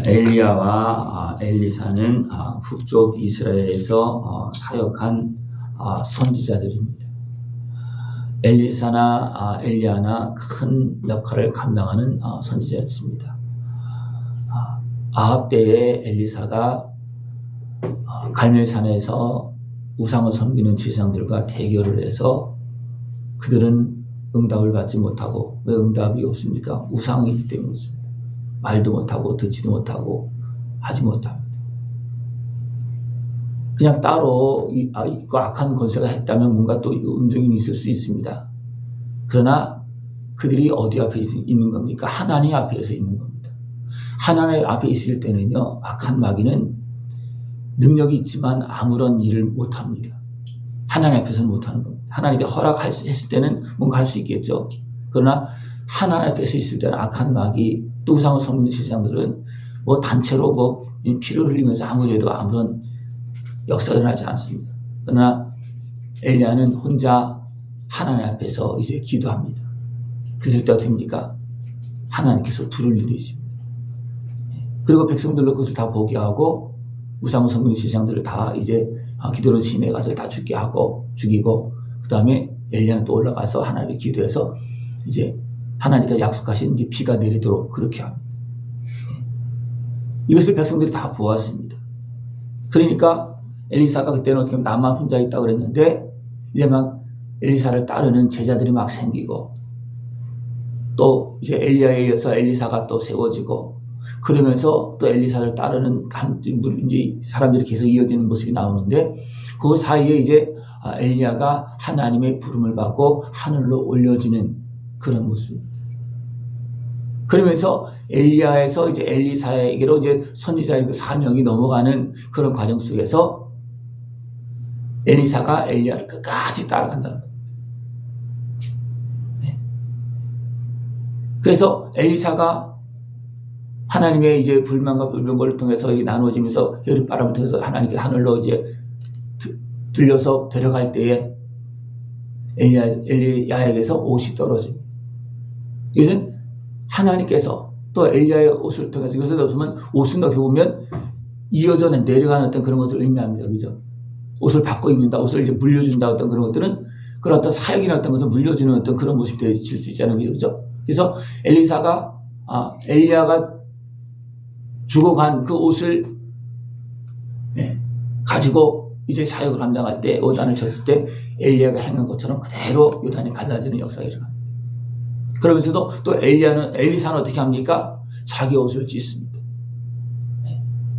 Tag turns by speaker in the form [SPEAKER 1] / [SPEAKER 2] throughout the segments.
[SPEAKER 1] 엘리야와 엘리사는 북쪽 이스라엘에서 사역한 선지자들입니다. 엘리사나 엘리야나 큰 역할을 감당하는 선지자였습니다. 아합 때에 엘리사가 갈멜산에서 우상을 섬기는 지상들과 대결을 해서 그들은 응답을 받지 못하고, 왜 응답이 없습니까? 우상이기 때문이었습니다. 말도 못하고 듣지도 못하고 하지 못합니다. 그냥 따로 그 악한 권세가 했다면 뭔가 또 움직임이 있을 수 있습니다. 그러나 그들이 어디 앞에 있는 겁니까? 하나님 앞에서 있는 겁니다. 하나님 앞에 있을 때는요, 악한 마귀는 능력이 있지만 아무런 일을 못합니다. 하나님 앞에서는 못하는 겁니다. 하나님께 허락했을 때는 뭔가 할 수 있겠죠. 그러나 하나님 앞에서 있을 때는 악한 마귀, 또 우상을 섬기는 제사장들은 단체로 피를 흘리면서 아무리 해도 아무런 역사가 일어나지 않습니다. 그러나 엘리야는 혼자 하나님 앞에서 이제 기도합니다. 그럴 때가 됩니까? 하나님께서 불을 내리십니다. 그리고 백성들로 그것을 다 보게 하고 우상을 섬기는 제사장들을 다 이제 기도는 시내에 가서 다 죽이고 그 다음에 엘리야는 또 올라가서 하나님께 기도해서 이제 하나님께서 약속하신 이제 비가 내리도록 그렇게 합니다. 이것을 백성들이 다 보았습니다. 그러니까 엘리사가 그때는 어떻게 보면 나만 혼자 있다고 그랬는데 이제 막 엘리사를 따르는 제자들이 막 생기고 또 이제 엘리야에 이어서 엘리사가 또 세워지고 그러면서 또 엘리사를 따르는 이제 사람들이 계속 이어지는 모습이 나오는데 그 사이에 이제 엘리야가 하나님의 부름을 받고 하늘로 올려지는 그런 모습입니다. 그러면서 엘리야에서 이제 엘리사에게로 이제 선지자의 그 사명이 넘어가는 그런 과정 속에서 엘리사가 엘리야를 끝까지 따라간다는 겁니다. 네. 그래서 엘리사가 하나님의 이제 불만과 불병거를 통해서 나누어지면서 여름바람을 통해서 하나님께 하늘로 이제 들려서 데려갈 때에 엘리야에게서 옷이 떨어집니다. 이것은 하나님께서 또 엘리야의 옷을 통해서 이것을 보면 옷은 어떻게 보면 이어져 내려가는 어떤 그런 것을 의미합니다. 그죠? 옷을 바꿔 입는다, 옷을 이제 물려준다 어떤 그런 것들은 그런 어떤 사역이나 어떤 것을 물려주는 어떤 그런 모습이 될 수 있잖아요. 그죠? 그래서 엘리야가 죽어간 그 옷을 가지고 이제 사역을 감당할 때 요단을 쳤을 때 엘리야가 행한 것처럼 그대로 요단이 갈라지는 역사가 일어납니다. 그러면서도 또 엘리사는 어떻게 합니까? 자기 옷을 찢습니다.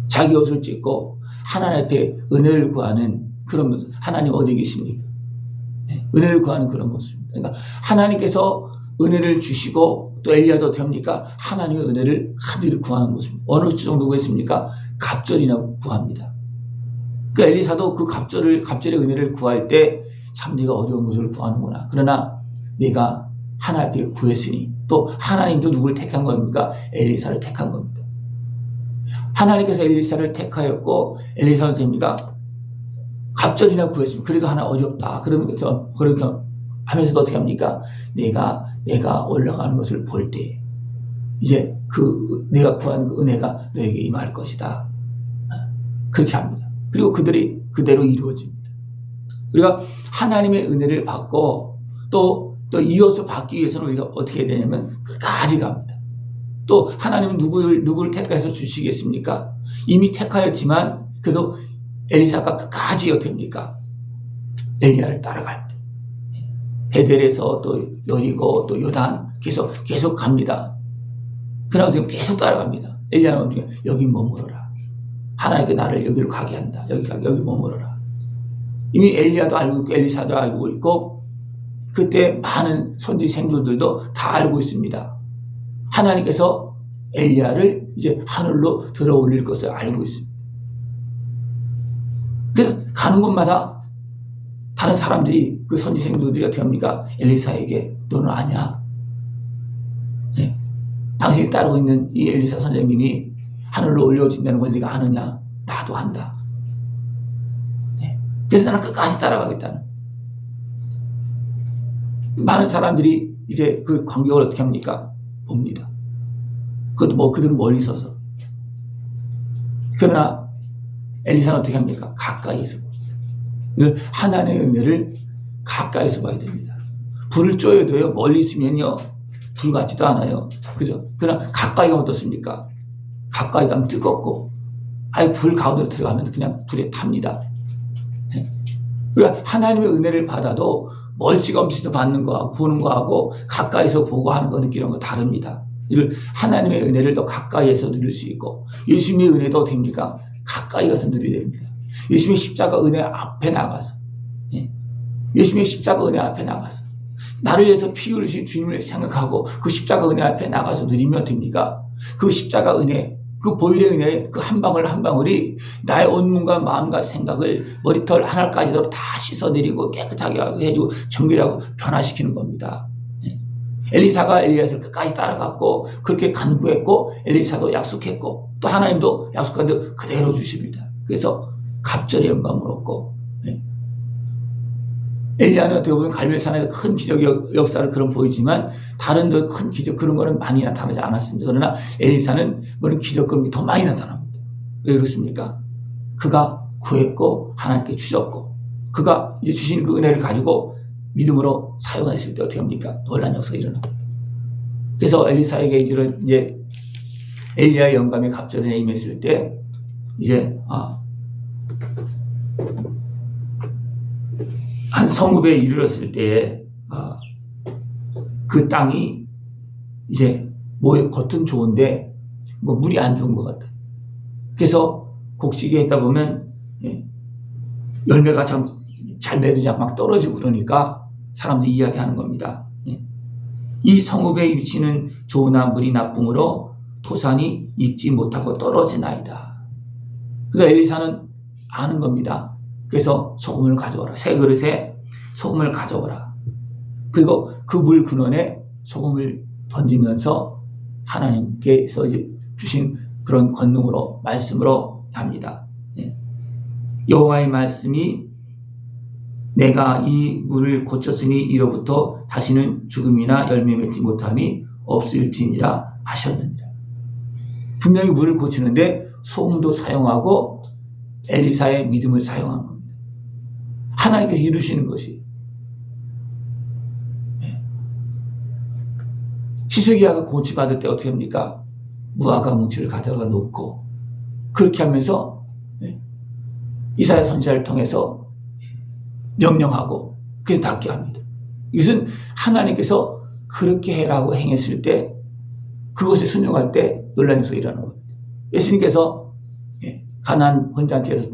[SPEAKER 1] 자기 옷을 찢고 하나님 앞에 은혜를 구하는 그런 모습. 하나님 어디 계십니까? 은혜를 구하는 그런 모습입니다. 그러니까 하나님께서 은혜를 주시고 또 엘리야도 어떻게 합니까? 하나님의 은혜를 간절히 구하는 모습입니다. 어느 정도 구했습니까? 갑절이나 구합니다. 그 엘리사도 그 갑절의 은혜를 구할 때 참 네가 어려운 것을 구하는구나. 그러나 네가 하나님 앞에 구했으니 또 하나님도 누구를 택한 겁니까? 엘리사를 택한 겁니다. 하나님께서 엘리사를 택하였고 엘리사는 됩니까? 갑절이나 구했습니다. 그래도 하나 어렵다. 그러면서 그렇게 하면서도 어떻게 합니까? 내가 올라가는 것을 볼 때 이제 내가 구한 그 은혜가 너에게 임할 것이다. 그렇게 합니다. 그리고 그들이 그대로 이루어집니다. 우리가 하나님의 은혜를 받고 또 이어서 받기 위해서는 우리가 어떻게 해야 되냐면 끝까지 갑니다. 또 하나님은 누구를 택해서 주시겠습니까? 이미 택하였지만 그래도 엘리사가 끝까지 어떻게 합니까? 엘리야를 따라갈 때 베델에서 또 여리고 또 요단 계속 갑니다. 그러나 지금 계속 따라갑니다. 엘리야는 어떻게 여기 머무러라. 하나님께 나를 여기로 가게 한다. 여기 머무러라. 이미 엘리야도 알고 있고 엘리사도 알고 있고 그때 많은 선지 생도들도 다 알고 있습니다. 하나님께서 엘리야를 이제 하늘로 들어 올릴 것을 알고 있습니다. 그래서 가는 곳마다 다른 사람들이 그 선지 생도들이 어떻게 합니까? 엘리사에게 너는 아냐? 네. 당신이 따르고 있는 이 엘리사 선생님이 하늘로 올려진다는 걸 네가 아느냐? 나도 안다. 네. 그래서 나는 끝까지 따라가겠다는. 많은 사람들이 이제 그 광경을 어떻게 합니까? 봅니다. 그것도 그들은 멀리 서서. 그러나 엘리사는 어떻게 합니까? 가까이에서 봅니다. 하나님의 은혜를 가까이서 봐야 됩니다. 불을 쬐어도요, 멀리 있으면요, 불 같지도 않아요. 그죠? 그러나 가까이 가면 어떻습니까? 가까이 가면 뜨겁고, 아예 불 가운데로 들어가면 그냥 불에 탑니다. 그러니까 하나님의 은혜를 받아도 멀찌감치도 받는 거하고 보는 거하고 가까이서 보고 하는 거 느끼는 거 다릅니다. 하나님의 은혜를 더 가까이에서 누릴 수 있고, 예수님의 은혜도 됩니까? 가까이 가서 누리게 됩니다. 예수님의 십자가 은혜 앞에 나가서, 예수님의 십자가 은혜 앞에 나가서 나를 위해서 피 흘리신 주님을 생각하고 그 십자가 은혜 앞에 나가서 누리면 됩니까? 그 십자가 은혜, 그 보혈의 은혜, 그 한 방울 한 방울이 나의 온몸과 마음과 생각을 머리털 하나까지도 다 씻어내리고 깨끗하게 하고 해주고 정결하고 변화시키는 겁니다. 엘리사가 엘리야를 끝까지 따라갔고 그렇게 간구했고 엘리사도 약속했고 또 하나님도 약속한 대로 그대로 주십니다. 그래서 갑절의 영광을 얻고, 엘리야는 어떻게 보면 갈멜산에서 큰 기적 역사를 그런 보이지만 다른 데 큰 기적 그런 거는 많이 나타나지 않았습니다. 그러나 엘리사는 그런 기적 그런 게 더 많이 나타납니다. 왜 그렇습니까? 그가 구했고 하나님께 주셨고 그가 이제 주신 그 은혜를 가지고 믿음으로 사용했을 때 어떻게 합니까? 놀라운 역사가 일어납니다. 그래서 엘리사에게 이제 엘리야의 영감의 갑절에 임했을 때 이제 한 성읍에 이르렀을 때에 그 땅이 이제 겉은 좋은데 물이 안 좋은 것 같아요. 그래서 곡식에 있다 보면 열매가 참 잘 맺지 않고 막 떨어지고 그러니까 사람들이 이야기하는 겁니다. 이 성읍의 위치는 좋으나 물이 나쁨으로 토산이 익지 못하고 떨어지나이다. 그러니까 엘리사는 아는 겁니다. 그래서 소금을 가져오라. 새 그릇에 소금을 가져오라. 그리고 그 물 근원에 소금을 던지면서 하나님께서 이제 주신 그런 권능으로 말씀으로 합니다. 여호와의 말씀이 내가 이 물을 고쳤으니 이로부터 다시는 죽음이나 열매 맺지 못함이 없을지니라 하셨느니라. 분명히 물을 고치는데 소금도 사용하고 엘리사의 믿음을 사용한 겁니다. 하나님께서 이루시는 것이. 히스기야가 고치받을 때 어떻게 합니까? 무화과 뭉치를 가져가 놓고 그렇게 하면서 이사야 선지자를 통해서 명령하고 그래서 낫게 합니다. 이것은 하나님께서 그렇게 해라고 행했을 때 그것에 순종할 때 놀라운 일이 일어나는 겁니다. 예수님께서 가나안 혼잔치에서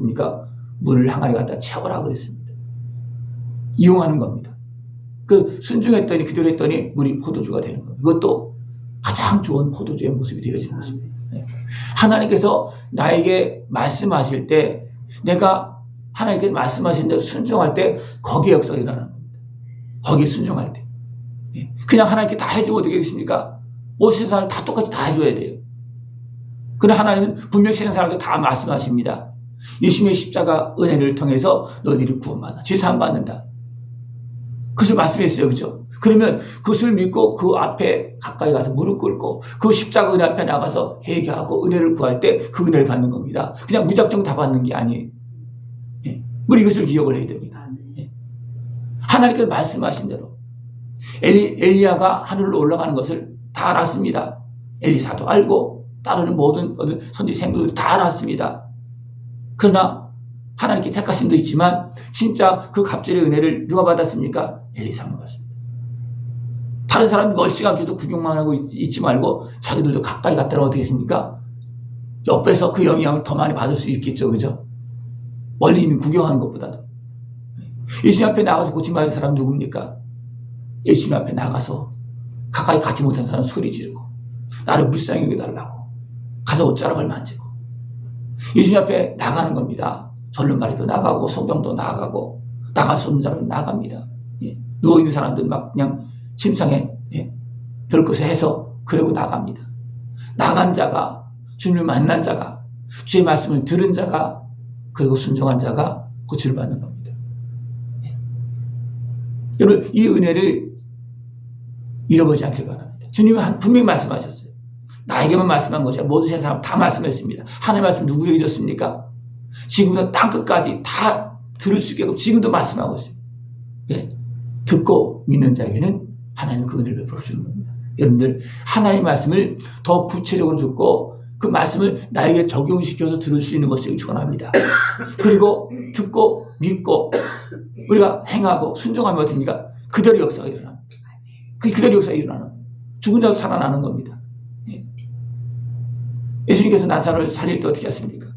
[SPEAKER 1] 물을 항아리 갖다 채워라 그랬습니다. 이용하는 겁니다. 그 순종했더니 그대로 했더니 물이 포도주가 되는 겁니다. 이것도 가장 좋은 포도주의 모습이 되어지는 것입니다. 하나님께서 나에게 말씀하실 때 내가 하나님께 말씀하신 대로 순종할 때 거기에 역사가 일어나는 겁니다. 거기에 순종할 때. 그냥 하나님께 다 해주고 어떻게 되겠습니까? 모든 사람을 다 똑같이 다 해줘야 돼요. 그러나 하나님은 분명히 세상 사람들 다 말씀하십니다. 예수님의 십자가 은혜를 통해서 너희들이 구원받아. 죄 사함 받는다. 그것을 말씀했어요. 그죠? 그러면 그것을 믿고 그 앞에 가까이 가서 무릎 꿇고 그 십자가 은혜 앞에 나가서 회개하고 은혜를 구할 때 그 은혜를 받는 겁니다. 그냥 무작정 다 받는 게 아니에요. 우리 이것을 기억을 해야 됩니다. 하나님께서 말씀하신 대로 엘리야가 하늘로 올라가는 것을 다 알았습니다. 엘리사도 알고 따르는 모든 선지 생도들이 다 알았습니다. 그러나 하나님께 택하심도 있지만 진짜 그 갑절의 은혜를 누가 받았습니까? 엘리사만 받았습니다. 다른 사람이 멀찌감치도 구경만 하고 있지 말고 자기들도 가까이 갔다면 어떻게 했습니까? 옆에서 그 영향을 더 많이 받을 수 있겠죠. 그죠? 멀리 있는 구경하는 것보다도. 예수님 앞에 나가서 고침받은 사람 누굽니까? 예수님 앞에 나가서 가까이 가지 못한 사람 소리 지르고 나를 불쌍히 여겨달라고 가서 옷자락을 만지고 예수님 앞에 나가는 겁니다. 절름발이도 나가고 소경도 나가고 나갈 수 없는 사람은 나갑니다. 누워있는 사람들 막 그냥 침상에 별 것을 해서 그러고 나갑니다. 나간 자가 주님을 만난 자가 주의 말씀을 들은 자가 그리고 순종한 자가 고침을 받는 겁니다. 여러분 이 은혜를 잃어버리지 않길 바랍니다. 주님은 분명히 말씀하셨어요. 나에게만 말씀한 것이 아니라 모든 세상 다 말씀했습니다. 하나님의 말씀 누구에게 줬습니까? 지금부터 땅끝까지 다 들을 수 있게 지금도 말씀하고 있습니다. 예. 듣고 믿는 자에게는 하나님은 그 은혜를 베풀어 주는 겁니다. 여러분들 하나님의 말씀을 더 구체적으로 듣고 그 말씀을 나에게 적용시켜서 들을 수 있는 것을 축원합니다. 그리고 듣고 믿고 우리가 행하고 순종하면 어떻습니까? 그대로 역사가 일어납니다. 그대로 역사가 일어나는 죽은 자도 살아나는 겁니다. 예. 예수님께서 나사로를 살릴 때 어떻게 하십니까?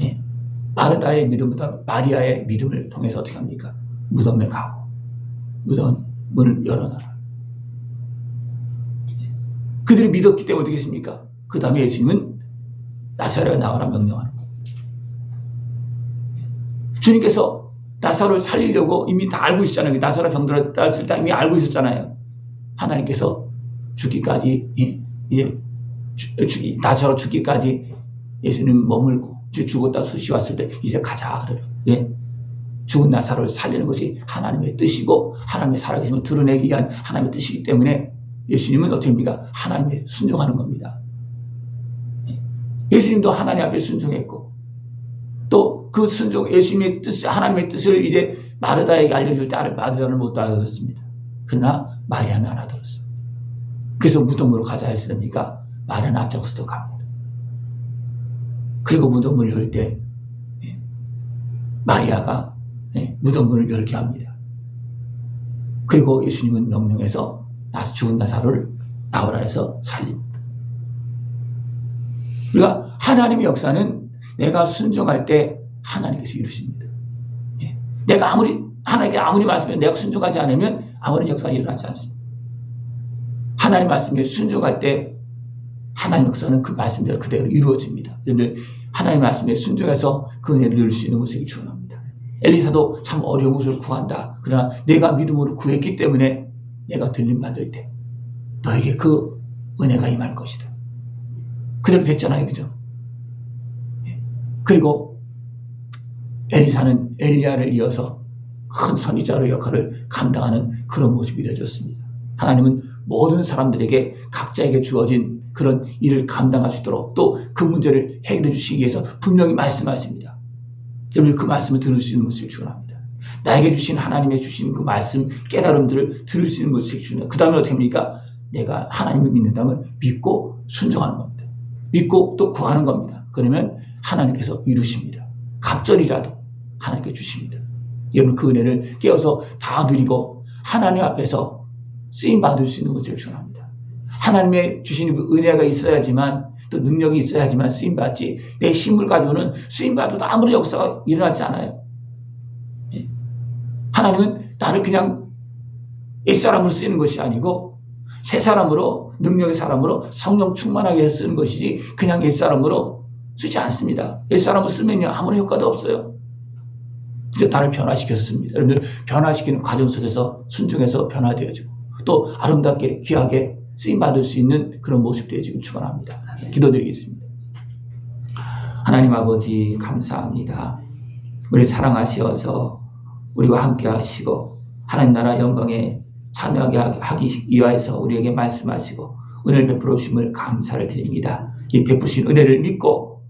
[SPEAKER 1] 예. 마르다의 믿음보다 마리아의 믿음을 통해서 어떻게 합니까? 무덤에 가고 무덤 문을 열어놔라. 그들이 믿었기 때문에 어떻게 했습니까? 그 다음에 예수님은 나사로에 나와라 명령하는 겁니다. 주님께서 나사로를 살리려고 이미 다 알고 있었잖아요. 나사로 병들었다 했을 때 이미 알고 있었잖아요. 하나님께서 죽기까지 이제 나사로 죽기까지 예수님 머물고 죽었다 수시 왔을 때 이제 가자 그래요. 예. 죽은 나사로를 살리는 것이 하나님의 뜻이고 하나님의 살아계심을 드러내기 위한 하나님의 뜻이기 때문에 예수님은 어떻게 합니까? 하나님의 순종하는 겁니다. 예수님도 하나님 앞에 순종했고 또 그 순종 예수님의 뜻 하나님의 뜻을 이제 마르다에게 알려줄 때 마르다는 못 알아들었습니다. 그러나 마리아는 알아들었어요. 그래서 무덤으로 가자 했으니까 마리아는 앞장서서 갑니다. 그리고 무덤을 열 때 마리아가 무덤문을 열게 합니다. 그리고 예수님은 명령해서 죽은 나사로를 나오라 해서 살립니다. 우리가 하나님의 역사는 내가 순종할 때 하나님께서 이루십니다. 내가 하나님께 아무리 말씀해 내가 순종하지 않으면 아무런 역사가 일어나지 않습니다. 하나님 말씀에 순종할 때 하나님 역사는 그 말씀대로 그대로 이루어집니다. 여러분들 하나님 말씀에 순종해서 그 은혜를 누릴 수 있는 것을 축원합니다. 엘리사도 참 어려운 것을 구한다. 그러나 내가 믿음으로 구했기 때문에 내가 들림 받을 때 너에게 그 은혜가 임할 것이다. 그대로 됐잖아요. 그죠? 그리고 엘리사는 엘리야를 이어서 큰 선지자로 역할을 감당하는 그런 모습이 되어졌습니다. 하나님은 모든 사람들에게 각자에게 주어진 그런 일을 감당할 수 있도록 또 그 문제를 해결해 주시기 위해서 분명히 말씀하십니다. 여러분 그 말씀을 들을 수 있는 것을 축원합니다. 나에게 주신 하나님의 주신 그 말씀 깨달음들을 들을 수 있는 것을 축원합니다. 그 다음에 어떻게 합니까? 내가 하나님을 믿는다면 믿고 순종하는 겁니다. 믿고 또 구하는 겁니다. 그러면 하나님께서 이루십니다. 갑절이라도 하나님께 주십니다. 여러분 그 은혜를 깨어서 다 누리고 하나님 앞에서 쓰임 받을 수 있는 것을 축원합니다. 하나님의 주시는 그 은혜가 있어야지만 또 능력이 있어야지만 쓰임 받지 내 힘을 가지고는 쓰임 받아도 아무런 역사가 일어나지 않아요. 하나님은 나를 그냥 옛사람으로 쓰는 것이 아니고 새 사람으로 능력의 사람으로 성령 충만하게 해서 쓰는 것이지 그냥 옛사람으로 쓰지 않습니다. 옛사람으로 쓰면요 아무런 효과도 없어요. 이제 나를 변화시켜서 씁니다. 여러분들 변화시키는 과정 속에서 순종해서 변화되어지고 또 아름답게 귀하게 쓰임받을 수 있는 그런 모습 되어지길 축원합니다. 기도드리겠습니다. 하나님 아버지 감사합니다. 우리 사랑하시어서 우리와 함께 하시고 하나님 나라 영광에 참여하게 하기 위하여서 우리에게 말씀하시고 은혜를 베풀어 주심을 감사를 드립니다. 이 베푸신 은혜를 믿고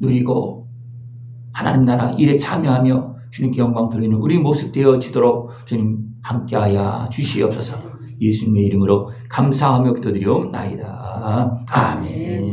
[SPEAKER 1] 누리고 하나님 나라 일에 참여하며 주님께 영광 돌리는 우리 모습 되어지도록 주님 함께하여 주시옵소서. 예수님의 이름으로 감사하며 기도드리옵나이다. 아멘.